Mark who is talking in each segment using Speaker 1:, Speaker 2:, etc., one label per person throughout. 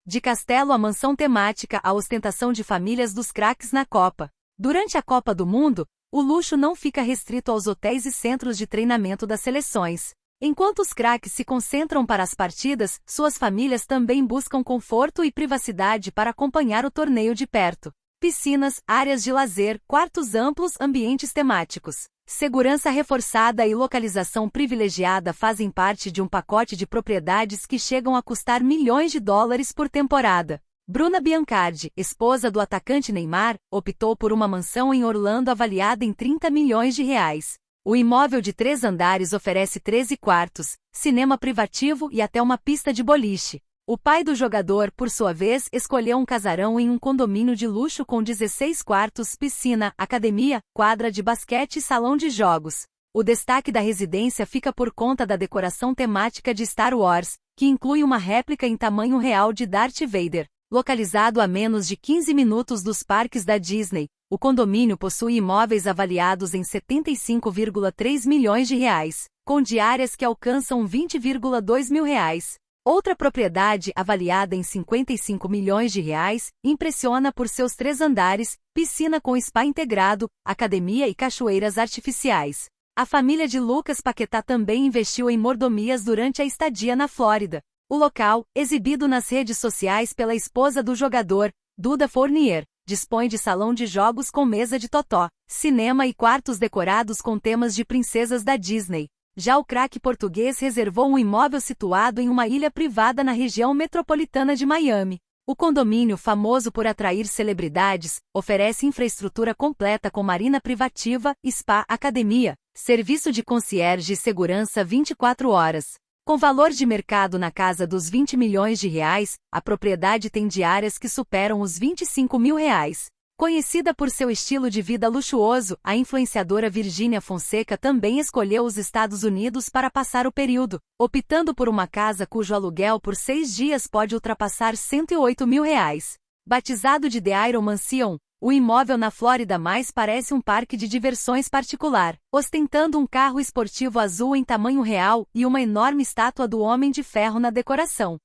Speaker 1: De castelo a mansão temática, a ostentação de famílias dos craques na Copa. Durante a Copa do Mundo, o luxo não fica restrito aos hotéis e centros de treinamento das seleções. Enquanto os craques se concentram para as partidas, suas famílias também buscam conforto e privacidade para acompanhar o torneio de perto. Piscinas, áreas de lazer, quartos amplos, ambientes temáticos. Segurança reforçada e localização privilegiada fazem parte de um pacote de propriedades que chegam a custar milhões de dólares por temporada. Bruna Biancardi, esposa do atacante Neymar, optou por uma mansão em Orlando avaliada em 30 milhões de reais. O imóvel de 3 andares oferece 13 quartos, cinema privativo e até uma pista de boliche. O pai do jogador, por sua vez, escolheu um casarão em um condomínio de luxo com 16 quartos, piscina, academia, quadra de basquete e salão de jogos. O destaque da residência fica por conta da decoração temática de Star Wars, que inclui uma réplica em tamanho real de Darth Vader. Localizado a menos de 15 minutos dos parques da Disney, o condomínio possui imóveis avaliados em 75,3 milhões de reais, com diárias que alcançam 20,2 mil reais. Outra propriedade, avaliada em 55 milhões de reais, impressiona por seus 3 andares, piscina com spa integrado, academia e cachoeiras artificiais. A família de Lucas Paquetá também investiu em mordomias durante a estadia na Flórida. O local, exibido nas redes sociais pela esposa do jogador, Duda Fournier, dispõe de salão de jogos com mesa de totó, cinema e quartos decorados com temas de princesas da Disney. Já o craque português reservou um imóvel situado em uma ilha privada na região metropolitana de Miami. O condomínio, famoso por atrair celebridades, oferece infraestrutura completa com marina privativa, spa, academia, serviço de concierge e segurança 24 horas. Com valor de mercado na casa dos 20 milhões de reais, a propriedade tem diárias que superam os 25 mil reais. Conhecida por seu estilo de vida luxuoso, a influenciadora Virgínia Fonseca também escolheu os Estados Unidos para passar o período, optando por uma casa cujo aluguel por 6 dias pode ultrapassar 108 mil reais. Batizado de The Iron Mansion, o imóvel na Flórida mais parece um parque de diversões particular, ostentando um carro esportivo azul em tamanho real e uma enorme estátua do Homem de Ferro na decoração.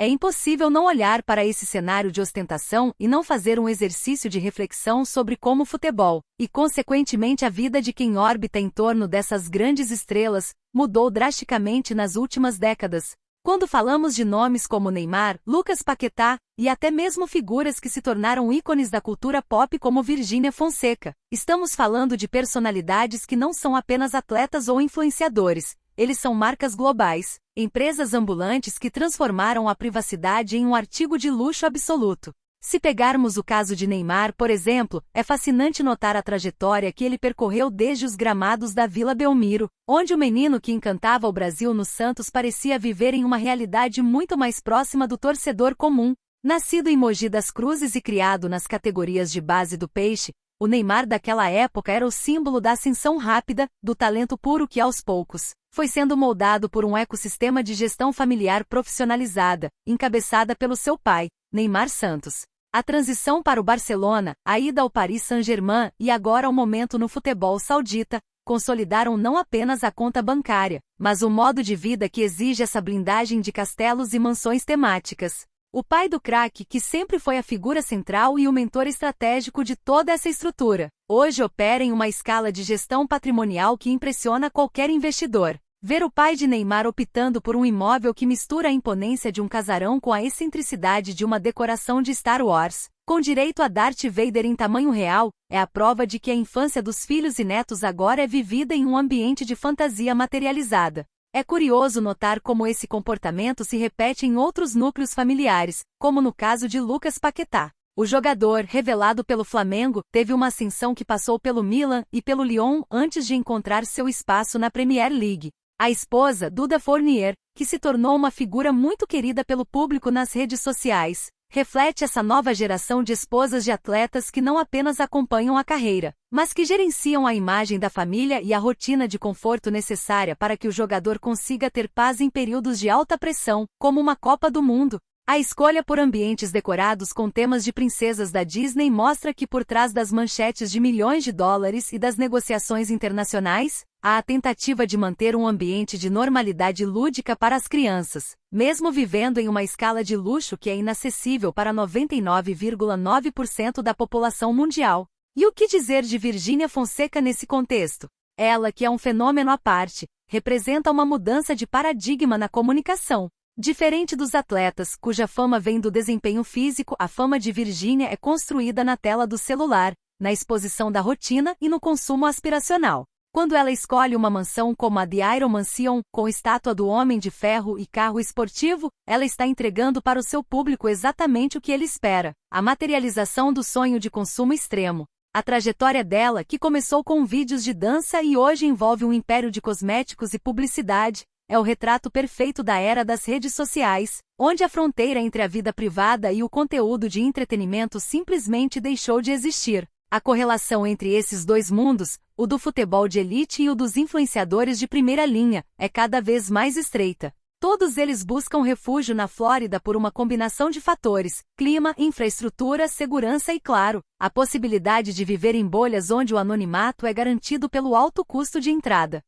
Speaker 1: É impossível não olhar para esse cenário de ostentação e não fazer um exercício de reflexão sobre como o futebol, e consequentemente a vida de quem orbita em torno dessas grandes estrelas, mudou drasticamente nas últimas décadas. Quando falamos de nomes como Neymar, Lucas Paquetá, e até mesmo figuras que se tornaram ícones da cultura pop como Virgínia Fonseca, estamos falando de personalidades que não são apenas atletas ou influenciadores. Eles são marcas globais, empresas ambulantes que transformaram a privacidade em um artigo de luxo absoluto. Se pegarmos o caso de Neymar, por exemplo, é fascinante notar a trajetória que ele percorreu desde os gramados da Vila Belmiro, onde o menino que encantava o Brasil no Santos parecia viver em uma realidade muito mais próxima do torcedor comum. Nascido em Mogi das Cruzes e criado nas categorias de base do Peixe, o Neymar daquela época era o símbolo da ascensão rápida, do talento puro que aos poucos foi sendo moldado por um ecossistema de gestão familiar profissionalizada, encabeçada pelo seu pai, Neymar Santos. A transição para o Barcelona, a ida ao Paris Saint-Germain e agora o momento no futebol saudita, consolidaram não apenas a conta bancária, mas o modo de vida que exige essa blindagem de castelos e mansões temáticas. O pai do craque, que sempre foi a figura central e o mentor estratégico de toda essa estrutura, hoje opera em uma escala de gestão patrimonial que impressiona qualquer investidor. Ver o pai de Neymar optando por um imóvel que mistura a imponência de um casarão com a excentricidade de uma decoração de Star Wars, com direito a Darth Vader em tamanho real, é a prova de que a infância dos filhos e netos agora é vivida em um ambiente de fantasia materializada. É curioso notar como esse comportamento se repete em outros núcleos familiares, como no caso de Lucas Paquetá. O jogador, revelado pelo Flamengo, teve uma ascensão que passou pelo Milan e pelo Lyon antes de encontrar seu espaço na Premier League. A esposa, Duda Fournier, que se tornou uma figura muito querida pelo público nas redes sociais, reflete essa nova geração de esposas de atletas que não apenas acompanham a carreira, mas que gerenciam a imagem da família e a rotina de conforto necessária para que o jogador consiga ter paz em períodos de alta pressão, como uma Copa do Mundo. A escolha por ambientes decorados com temas de princesas da Disney mostra que por trás das manchetes de milhões de dólares e das negociações internacionais, há a tentativa de manter um ambiente de normalidade lúdica para as crianças, mesmo vivendo em uma escala de luxo que é inacessível para 99,9% da população mundial. E o que dizer de Virgínia Fonseca nesse contexto? Ela, que é um fenômeno à parte, representa uma mudança de paradigma na comunicação. Diferente dos atletas, cuja fama vem do desempenho físico, a fama de Virgínia é construída na tela do celular, na exposição da rotina e no consumo aspiracional. Quando ela escolhe uma mansão como a The Iron Mansion, com estátua do Homem de Ferro e carro esportivo, ela está entregando para o seu público exatamente o que ele espera: a materialização do sonho de consumo extremo. A trajetória dela, que começou com vídeos de dança e hoje envolve um império de cosméticos e publicidade, é o retrato perfeito da era das redes sociais, onde a fronteira entre a vida privada e o conteúdo de entretenimento simplesmente deixou de existir. A correlação entre esses dois mundos, o do futebol de elite e o dos influenciadores de primeira linha, é cada vez mais estreita. Todos eles buscam refúgio na Flórida por uma combinação de fatores: clima, infraestrutura, segurança e, claro, a possibilidade de viver em bolhas onde o anonimato é garantido pelo alto custo de entrada.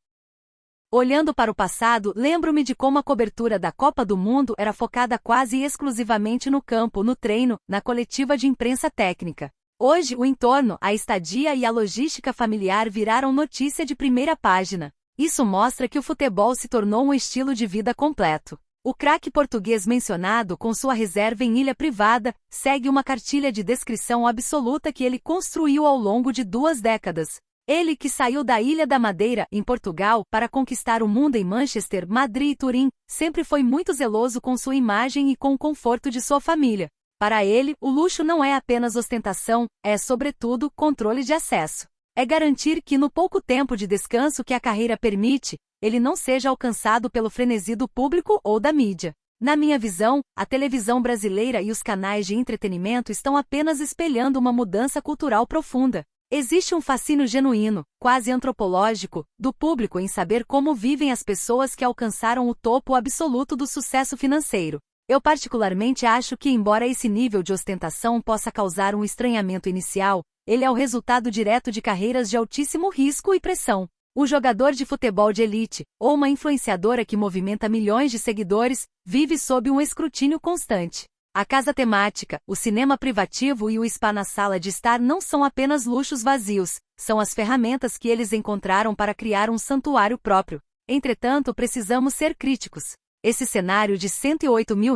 Speaker 1: Olhando para o passado, lembro-me de como a cobertura da Copa do Mundo era focada quase exclusivamente no campo, no treino, na coletiva de imprensa técnica. Hoje, o entorno, a estadia e a logística familiar viraram notícia de primeira página. Isso mostra que o futebol se tornou um estilo de vida completo. O craque português mencionado, com sua reserva em ilha privada, segue uma cartilha de descrição absoluta que ele construiu ao longo de 2 décadas. Ele, que saiu da Ilha da Madeira, em Portugal, para conquistar o mundo em Manchester, Madrid e Turim, sempre foi muito zeloso com sua imagem e com o conforto de sua família. Para ele, o luxo não é apenas ostentação, é, sobretudo, controle de acesso. É garantir que, no pouco tempo de descanso que a carreira permite, ele não seja alcançado pelo frenesi do público ou da mídia. Na minha visão, a televisão brasileira e os canais de entretenimento estão apenas espelhando uma mudança cultural profunda. Existe um fascínio genuíno, quase antropológico, do público em saber como vivem as pessoas que alcançaram o topo absoluto do sucesso financeiro. Eu particularmente acho que, embora esse nível de ostentação possa causar um estranhamento inicial, ele é o resultado direto de carreiras de altíssimo risco e pressão. Um jogador de futebol de elite, ou uma influenciadora que movimenta milhões de seguidores, vive sob um escrutínio constante. A casa temática, o cinema privativo e o spa na sala de estar não são apenas luxos vazios, são as ferramentas que eles encontraram para criar um santuário próprio. Entretanto, precisamos ser críticos. Esse cenário de R$108 mil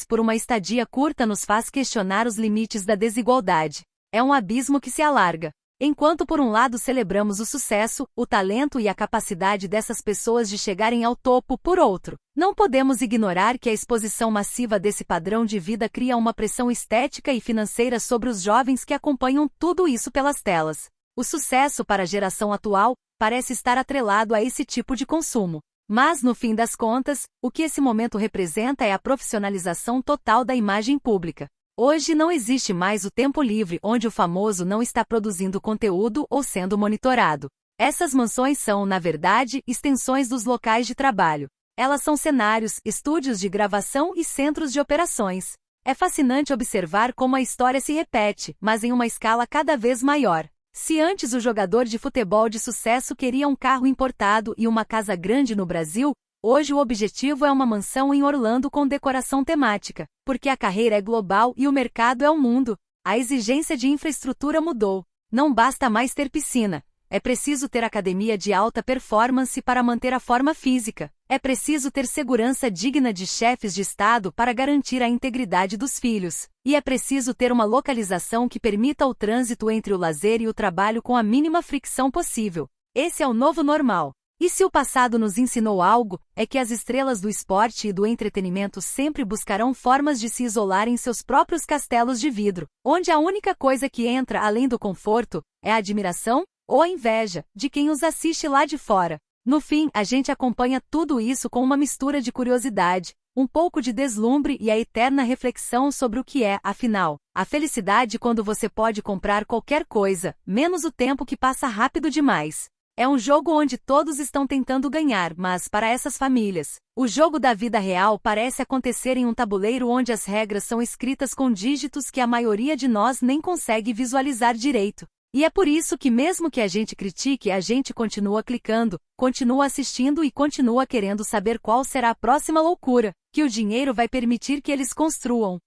Speaker 1: por uma estadia curta nos faz questionar os limites da desigualdade. É um abismo que se alarga. Enquanto por um lado celebramos o sucesso, o talento e a capacidade dessas pessoas de chegarem ao topo, por outro, não podemos ignorar que a exposição massiva desse padrão de vida cria uma pressão estética e financeira sobre os jovens que acompanham tudo isso pelas telas. O sucesso para a geração atual parece estar atrelado a esse tipo de consumo. Mas, no fim das contas, o que esse momento representa é a profissionalização total da imagem pública. Hoje não existe mais o tempo livre onde o famoso não está produzindo conteúdo ou sendo monitorado. Essas mansões são, na verdade, extensões dos locais de trabalho. Elas são cenários, estúdios de gravação e centros de operações. É fascinante observar como a história se repete, mas em uma escala cada vez maior. Se antes o jogador de futebol de sucesso queria um carro importado e uma casa grande no Brasil, hoje o objetivo é uma mansão em Orlando com decoração temática, porque a carreira é global e o mercado é o mundo. A exigência de infraestrutura mudou. Não basta mais ter piscina. É preciso ter academia de alta performance para manter a forma física. É preciso ter segurança digna de chefes de Estado para garantir a integridade dos filhos. E é preciso ter uma localização que permita o trânsito entre o lazer e o trabalho com a mínima fricção possível. Esse é o novo normal. E se o passado nos ensinou algo, é que as estrelas do esporte e do entretenimento sempre buscarão formas de se isolar em seus próprios castelos de vidro, onde a única coisa que entra além do conforto é a admiração ou a inveja de quem os assiste lá de fora. No fim, a gente acompanha tudo isso com uma mistura de curiosidade, um pouco de deslumbre e a eterna reflexão sobre o que é, afinal, a felicidade quando você pode comprar qualquer coisa, menos o tempo que passa rápido demais. É um jogo onde todos estão tentando ganhar, mas para essas famílias, o jogo da vida real parece acontecer em um tabuleiro onde as regras são escritas com dígitos que a maioria de nós nem consegue visualizar direito. E é por isso que mesmo que a gente critique, a gente continua clicando, continua assistindo e continua querendo saber qual será a próxima loucura que o dinheiro vai permitir que eles construam.